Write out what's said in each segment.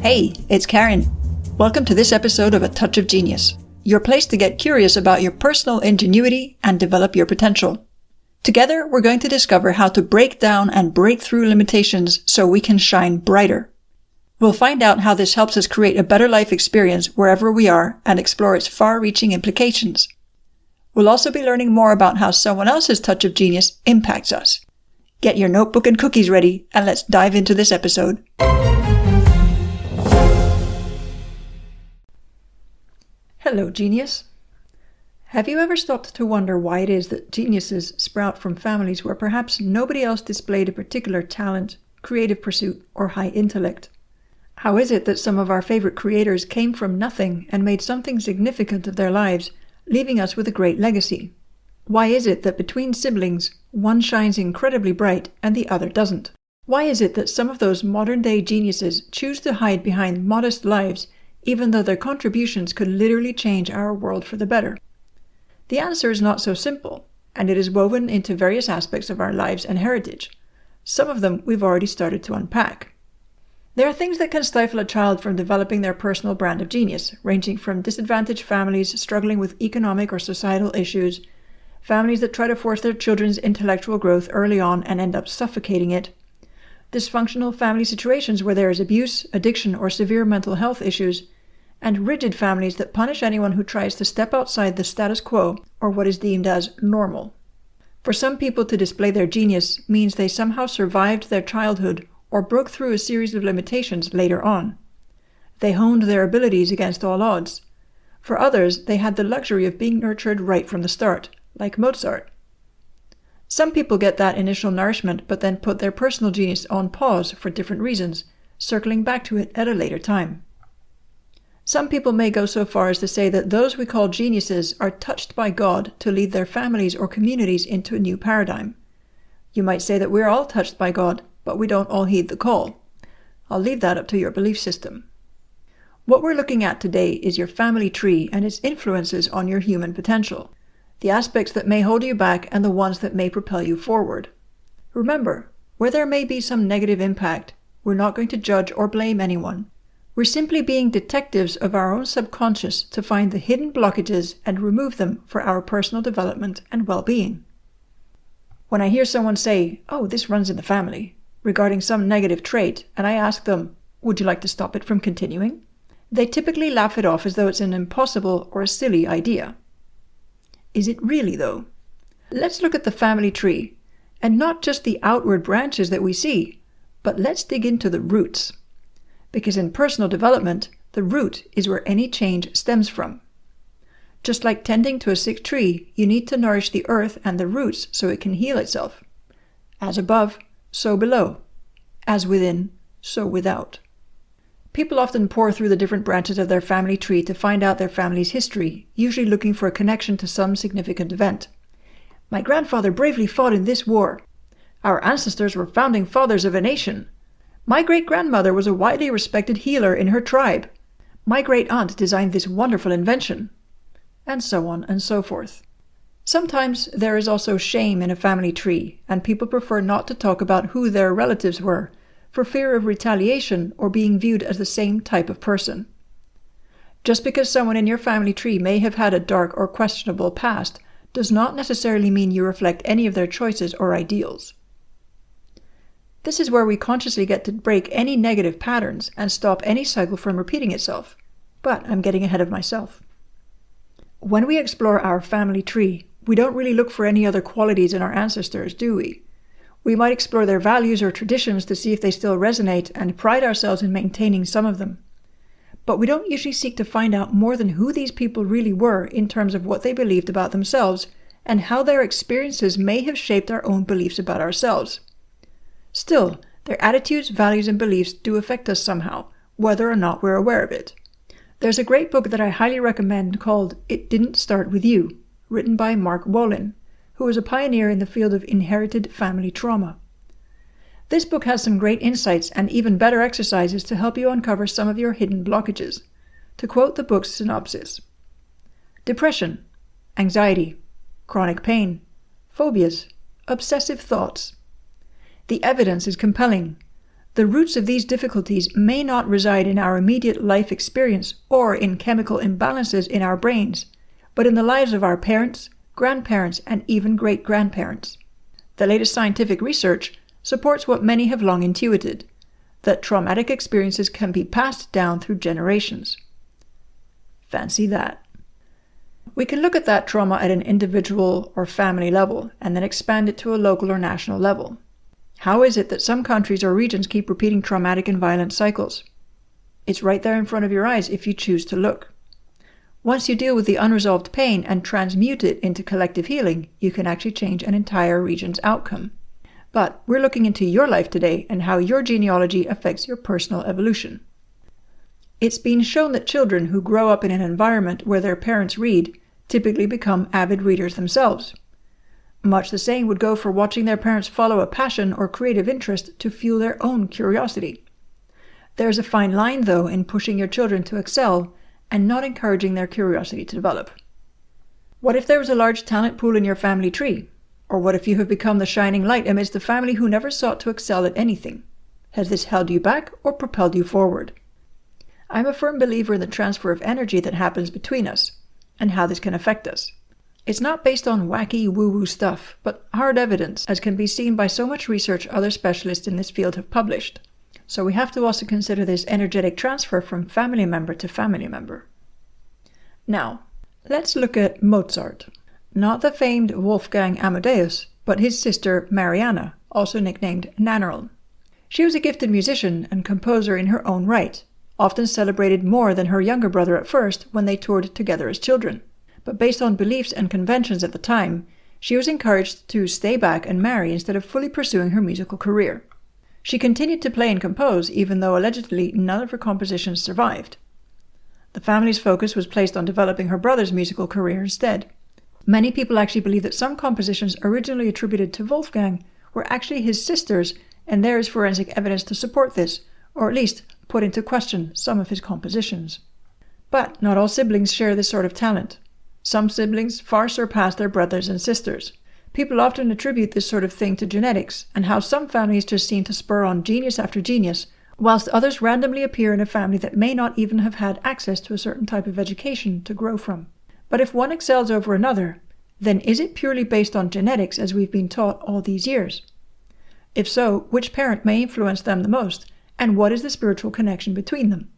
Hey, it's Karin. Welcome to this episode of A Touch of Genius, your place to get curious about your personal ingenuity and develop your potential. Together, we're going to discover how to break down and break through limitations so we can shine brighter. We'll find out how this helps us create a better life experience wherever we are and explore its far-reaching implications. We'll also be learning more about how someone else's touch of genius impacts us. Get your notebook and cookies ready, and let's dive into this episode. Hello, genius. Have you ever stopped to wonder why it is that geniuses sprout from families where perhaps nobody else displayed a particular talent, creative pursuit, or high intellect? How is it that some of our favorite creators came from nothing and made something significant of their lives, leaving us with a great legacy? Why is it that between siblings, one shines incredibly bright and the other doesn't? Why is it that some of those modern-day geniuses choose to hide behind modest lives even though their contributions could literally change our world for the better? The answer is not so simple, and it is woven into various aspects of our lives and heritage. Some of them we've already started to unpack. There are things that can stifle a child from developing their personal brand of genius, ranging from disadvantaged families struggling with economic or societal issues, families that try to force their children's intellectual growth early on and end up suffocating it, dysfunctional family situations where there is abuse, addiction, or severe mental health issues, and rigid families that punish anyone who tries to step outside the status quo or what is deemed as normal. For some people, to display their genius means they somehow survived their childhood or broke through a series of limitations later on. They honed their abilities against all odds. For others, they had the luxury of being nurtured right from the start, like Mozart. Some people get that initial nourishment but then put their personal genius on pause for different reasons, circling back to it at a later time. Some people may go so far as to say that those we call geniuses are touched by God to lead their families or communities into a new paradigm. You might say that we're all touched by God, but we don't all heed the call. I'll leave that up to your belief system. What we're looking at today is your family tree and its influences on your human potential, the aspects that may hold you back and the ones that may propel you forward. Remember, where there may be some negative impact, we're not going to judge or blame anyone. We're simply being detectives of our own subconscious to find the hidden blockages and remove them for our personal development and well-being. When I hear someone say, "Oh, this runs in the family," regarding some negative trait, and I ask them, "Would you like to stop it from continuing?" they typically laugh it off as though it's an impossible or a silly idea. Is it really, though? Let's look at the family tree, and not just the outward branches that we see, but let's dig into the roots. Because in personal development, the root is where any change stems from. Just like tending to a sick tree, you need to nourish the earth and the roots so it can heal itself. As above, so below. As within, so without. People often pore through the different branches of their family tree to find out their family's history, usually looking for a connection to some significant event. My grandfather bravely fought in this war. Our ancestors were founding fathers of a nation. My great-grandmother was a widely respected healer in her tribe. My great-aunt designed this wonderful invention. And so on and so forth. Sometimes there is also shame in a family tree, and people prefer not to talk about who their relatives were, for fear of retaliation or being viewed as the same type of person. Just because someone in your family tree may have had a dark or questionable past does not necessarily mean you reflect any of their choices or ideals. This is where we consciously get to break any negative patterns and stop any cycle from repeating itself. But I'm getting ahead of myself. When we explore our family tree, we don't really look for any other qualities in our ancestors, do we? We might explore their values or traditions to see if they still resonate and pride ourselves in maintaining some of them. But we don't usually seek to find out more than who these people really were in terms of what they believed about themselves and how their experiences may have shaped our own beliefs about ourselves. Still, their attitudes, values, and beliefs do affect us somehow, whether or not we're aware of it. There's a great book that I highly recommend called It Didn't Start With You, written by Mark Wolin, who was a pioneer in the field of inherited family trauma. This book has some great insights and even better exercises to help you uncover some of your hidden blockages. To quote the book's synopsis: depression, anxiety, chronic pain, phobias, obsessive thoughts. The evidence is compelling. The roots of these difficulties may not reside in our immediate life experience or in chemical imbalances in our brains, but in the lives of our parents, grandparents, and even great-grandparents. The latest scientific research supports what many have long intuited, that traumatic experiences can be passed down through generations. Fancy that. We can look at that trauma at an individual or family level and then expand it to a local or national level. How is it that some countries or regions keep repeating traumatic and violent cycles? It's right there in front of your eyes if you choose to look. Once you deal with the unresolved pain and transmute it into collective healing, you can actually change an entire region's outcome. But we're looking into your life today and how your genealogy affects your personal evolution. It's been shown that children who grow up in an environment where their parents read typically become avid readers themselves. Much the same would go for watching their parents follow a passion or creative interest to fuel their own curiosity. There's a fine line, though, in pushing your children to excel and not encouraging their curiosity to develop. What if there was a large talent pool in your family tree? Or what if you have become the shining light amidst a family who never sought to excel at anything? Has this held you back or propelled you forward? I'm a firm believer in the transfer of energy that happens between us, and how this can affect us. It's not based on wacky woo-woo stuff, but hard evidence, as can be seen by so much research other specialists in this field have published. So we have to also consider this energetic transfer from family member to family member. Now, let's look at Mozart. Not the famed Wolfgang Amadeus, but his sister Marianna, also nicknamed Nannerl. She was a gifted musician and composer in her own right, often celebrated more than her younger brother at first when they toured together as children. But based on beliefs and conventions at the time, she was encouraged to stay back and marry instead of fully pursuing her musical career. She continued to play and compose, even though allegedly none of her compositions survived. The family's focus was placed on developing her brother's musical career instead. Many people actually believe that some compositions originally attributed to Wolfgang were actually his sister's, and there is forensic evidence to support this, or at least put into question some of his compositions. But not all siblings share this sort of talent. Some siblings far surpass their brothers and sisters. People often attribute this sort of thing to genetics, and how some families just seem to spur on genius after genius, whilst others randomly appear in a family that may not even have had access to a certain type of education to grow from. But if one excels over another, then is it purely based on genetics as we've been taught all these years? If so, which parent may influence them the most, and what is the spiritual connection between them?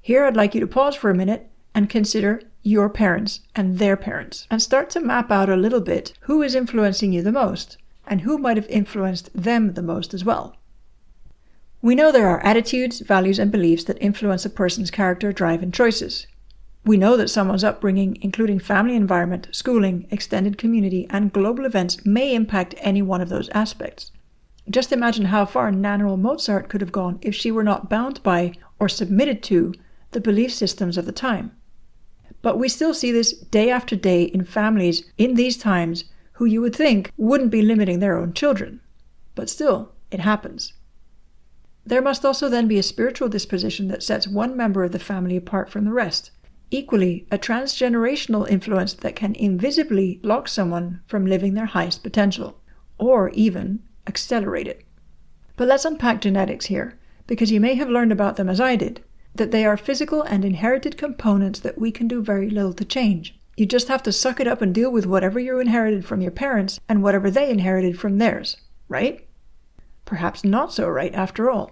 Here I'd like you to pause for a minute and consider your parents and their parents, and start to map out a little bit who is influencing you the most, and who might have influenced them the most as well. We know there are attitudes, values, and beliefs that influence a person's character, drive, and choices. We know that someone's upbringing, including family environment, schooling, extended community, and global events, may impact any one of those aspects. Just imagine how far Nannerl Mozart could have gone if she were not bound by or submitted to the belief systems of the time. But we still see this day after day in families in these times who you would think wouldn't be limiting their own children. But still, it happens. There must also then be a spiritual disposition that sets one member of the family apart from the rest. Equally, a transgenerational influence that can invisibly block someone from living their highest potential, or even accelerate it. But let's unpack genetics here, because you may have learned about them as I did, that they are physical and inherited components that we can do very little to change. You just have to suck it up and deal with whatever you inherited from your parents and whatever they inherited from theirs, right? Perhaps not so right after all.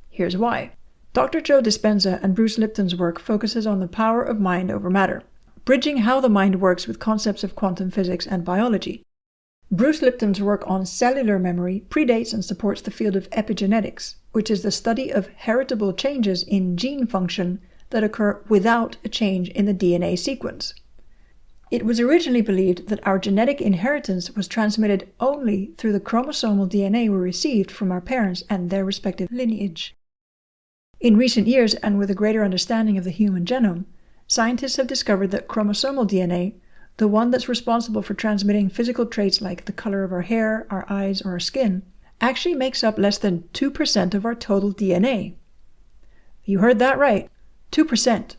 Here's why. Dr. Joe Dispenza and Bruce Lipton's work focuses on the power of mind over matter, bridging how the mind works with concepts of quantum physics and biology. Bruce Lipton's work on cellular memory predates and supports the field of epigenetics, which is the study of heritable changes in gene function that occur without a change in the DNA sequence. It was originally believed that our genetic inheritance was transmitted only through the chromosomal DNA we received from our parents and their respective lineage. In recent years, and with a greater understanding of the human genome, scientists have discovered that chromosomal DNA, the one that's responsible for transmitting physical traits like the color of our hair, our eyes, or our skin, actually makes up less than 2% of our total DNA. You heard that right, 2%.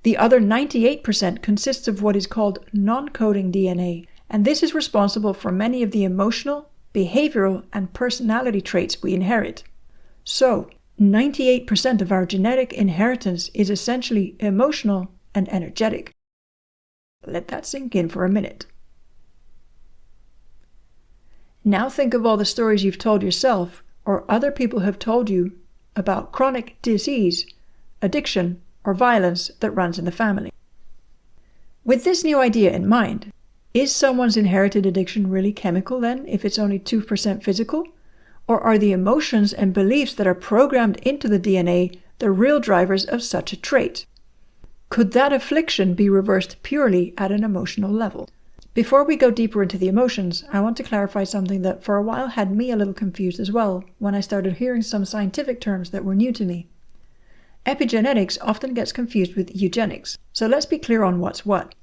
The other 98% consists of what is called non-coding DNA, and this is responsible for many of the emotional, behavioral, and personality traits we inherit. So, 98% of our genetic inheritance is essentially emotional and energetic. Let that sink in for a minute. Now think of all the stories you've told yourself or other people have told you about chronic disease, addiction, or violence that runs in the family. With this new idea in mind, is someone's inherited addiction really chemical then, if it's only 2% physical? Or are the emotions and beliefs that are programmed into the DNA the real drivers of such a trait? Could that affliction be reversed purely at an emotional level? Before we go deeper into the emotions, I want to clarify something that for a while had me a little confused as well when I started hearing some scientific terms that were new to me. Epigenetics often gets confused with eugenics, so let's be clear on what's what.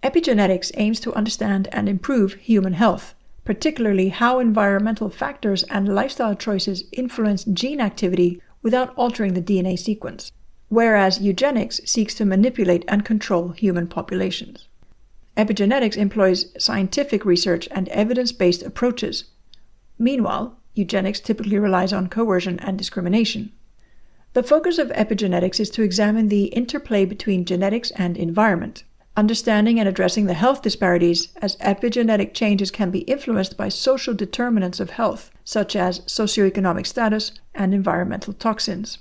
Epigenetics aims to understand and improve human health, particularly how environmental factors and lifestyle choices influence gene activity without altering the DNA sequence, whereas eugenics seeks to manipulate and control human populations. Epigenetics employs scientific research and evidence-based approaches. Meanwhile, eugenics typically relies on coercion and discrimination. The focus of epigenetics is to examine the interplay between genetics and environment, understanding and addressing the health disparities as epigenetic changes can be influenced by social determinants of health, such as socioeconomic status and environmental toxins.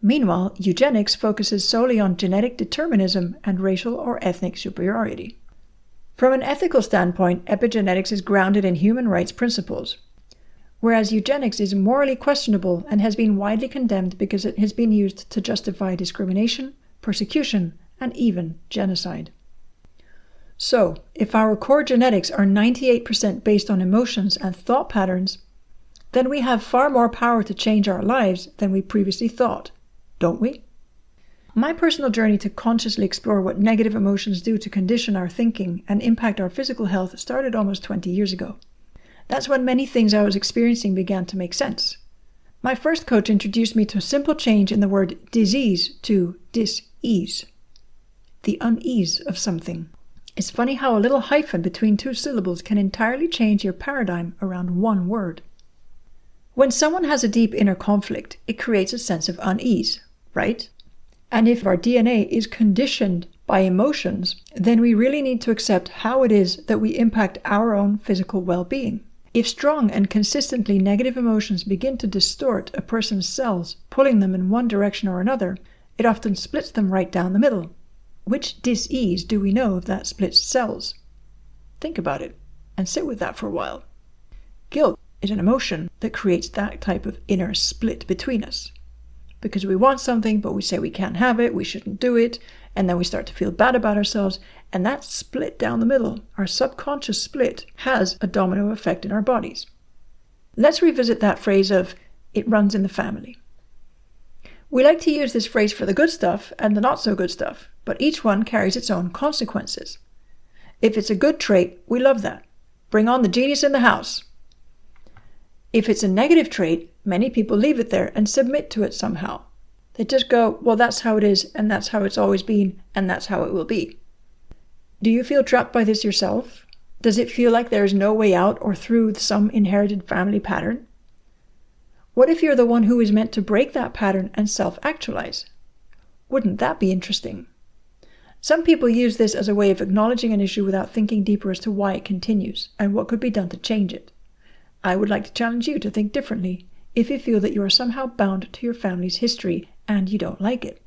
Meanwhile, eugenics focuses solely on genetic determinism and racial or ethnic superiority. From an ethical standpoint, epigenetics is grounded in human rights principles, whereas eugenics is morally questionable and has been widely condemned because it has been used to justify discrimination, persecution, and even genocide. So, if our core genetics are 98% based on emotions and thought patterns, then we have far more power to change our lives than we previously thought, don't we? My personal journey to consciously explore what negative emotions do to condition our thinking and impact our physical health started almost 20 years ago. That's when many things I was experiencing began to make sense. My first coach introduced me to a simple change in the word disease to dis-ease. The unease of something. It's funny how a little hyphen between two syllables can entirely change your paradigm around one word. When someone has a deep inner conflict, it creates a sense of unease, right? And if our DNA is conditioned by emotions, then we really need to accept how it is that we impact our own physical well-being. If strong and consistently negative emotions begin to distort a person's cells, pulling them in one direction or another, it often splits them right down the middle. Which dis-ease do we know of that splits cells? Think about it, and sit with that for a while. Guilt is an emotion that creates that type of inner split between us. Because we want something, but we say we can't have it, we shouldn't do it, and then we start to feel bad about ourselves, and that split down the middle, our subconscious split, has a domino effect in our bodies. Let's revisit that phrase of, it runs in the family. We like to use this phrase for the good stuff and the not so good stuff, but each one carries its own consequences. If it's a good trait, we love that. Bring on the genius in the house. If it's a negative trait, many people leave it there and submit to it somehow. They just go, well, that's how it is, and that's how it's always been, and that's how it will be. Do you feel trapped by this yourself? Does it feel like there is no way out or through some inherited family pattern? What if you're the one who is meant to break that pattern and self-actualize? Wouldn't that be interesting? Some people use this as a way of acknowledging an issue without thinking deeper as to why it continues and what could be done to change it. I would like to challenge you to think differently if you feel that you are somehow bound to your family's history and you don't like it.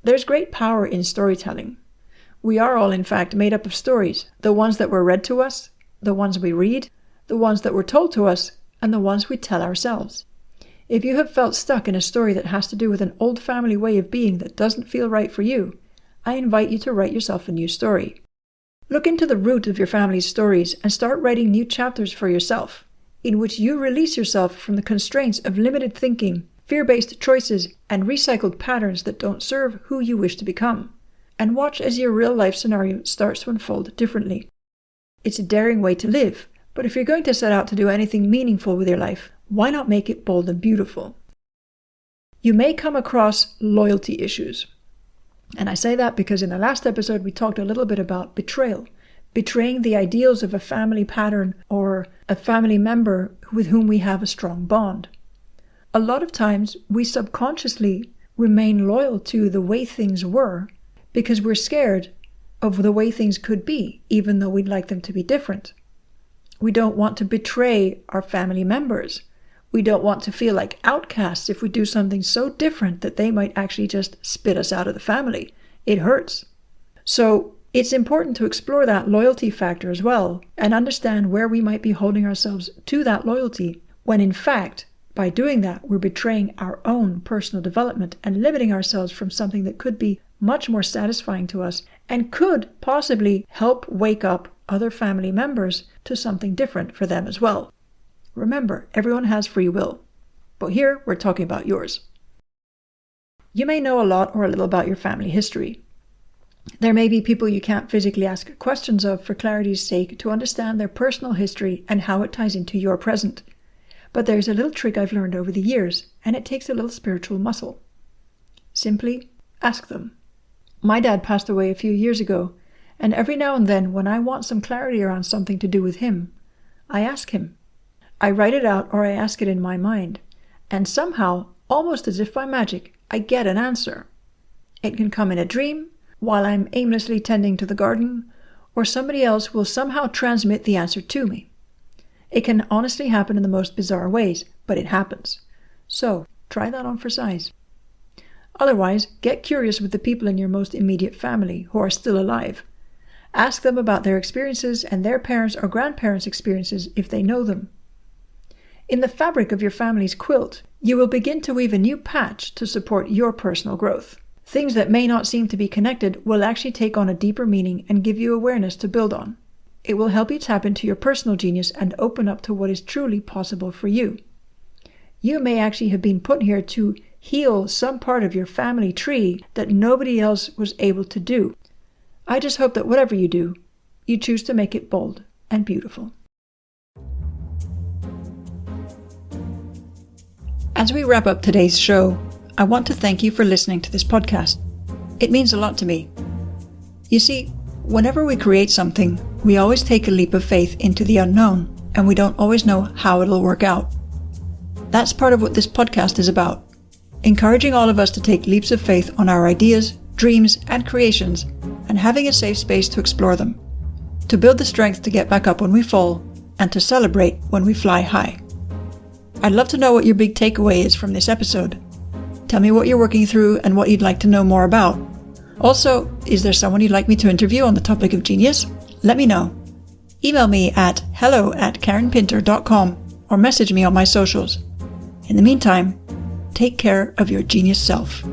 There's great power in storytelling. We are all, in fact, made up of stories, the ones that were read to us, the ones we read, the ones that were told to us, and the ones we tell ourselves. If you have felt stuck in a story that has to do with an old family way of being that doesn't feel right for you, I invite you to write yourself a new story. Look into the root of your family's stories and start writing new chapters for yourself, in which you release yourself from the constraints of limited thinking, fear-based choices, and recycled patterns that don't serve who you wish to become, and watch as your real-life scenario starts to unfold differently. It's a daring way to live, but if you're going to set out to do anything meaningful with your life, why not make it bold and beautiful? You may come across loyalty issues. And I say that because in the last episode we talked a little bit about betrayal, betraying the ideals of a family pattern or a family member with whom we have a strong bond. A lot of times we subconsciously remain loyal to the way things were because we're scared of the way things could be, even though we'd like them to be different. We don't want to betray our family members. We don't want to feel like outcasts if we do something so different that they might actually just spit us out of the family. It hurts. So it's important to explore that loyalty factor as well and understand where we might be holding ourselves to that loyalty when in fact, by doing that, we're betraying our own personal development and limiting ourselves from something that could be much more satisfying to us and could possibly help wake up other family members to something different for them as well. Remember, everyone has free will, but here we're talking about yours. You may know a lot or a little about your family history. There may be people you can't physically ask questions of for clarity's sake to understand their personal history and how it ties into your present. But there's a little trick I've learned over the years, and it takes a little spiritual muscle. Simply ask them. My dad passed away a few years ago, and every now and then when I want some clarity around something to do with him, I ask him. I write it out or I ask it in my mind, and somehow, almost as if by magic, I get an answer. It can come in a dream, while I'm aimlessly tending to the garden, or somebody else will somehow transmit the answer to me. It can honestly happen in the most bizarre ways, but it happens. So, try that on for size. Otherwise, get curious with the people in your most immediate family who are still alive. Ask them about their experiences and their parents' or grandparents' experiences if they know them. In the fabric of your family's quilt, you will begin to weave a new patch to support your personal growth. Things that may not seem to be connected will actually take on a deeper meaning and give you awareness to build on. It will help you tap into your personal genius and open up to what is truly possible for you. You may actually have been put here to heal some part of your family tree that nobody else was able to do. I just hope that whatever you do, you choose to make it bold and beautiful. As we wrap up today's show, I want to thank you for listening to this podcast. It means a lot to me. You see, whenever we create something, we always take a leap of faith into the unknown, and we don't always know how it'll work out. That's part of what this podcast is about, encouraging all of us to take leaps of faith on our ideas, dreams, and creations, and having a safe space to explore them, to build the strength to get back up when we fall, and to celebrate when we fly high. I'd love to know what your big takeaway is from this episode. Tell me what you're working through and what you'd like to know more about. Also, is there someone you'd like me to interview on the topic of genius? Let me know. Email me at hello@karinpinter.com or message me on my socials. In the meantime, take care of your genius self.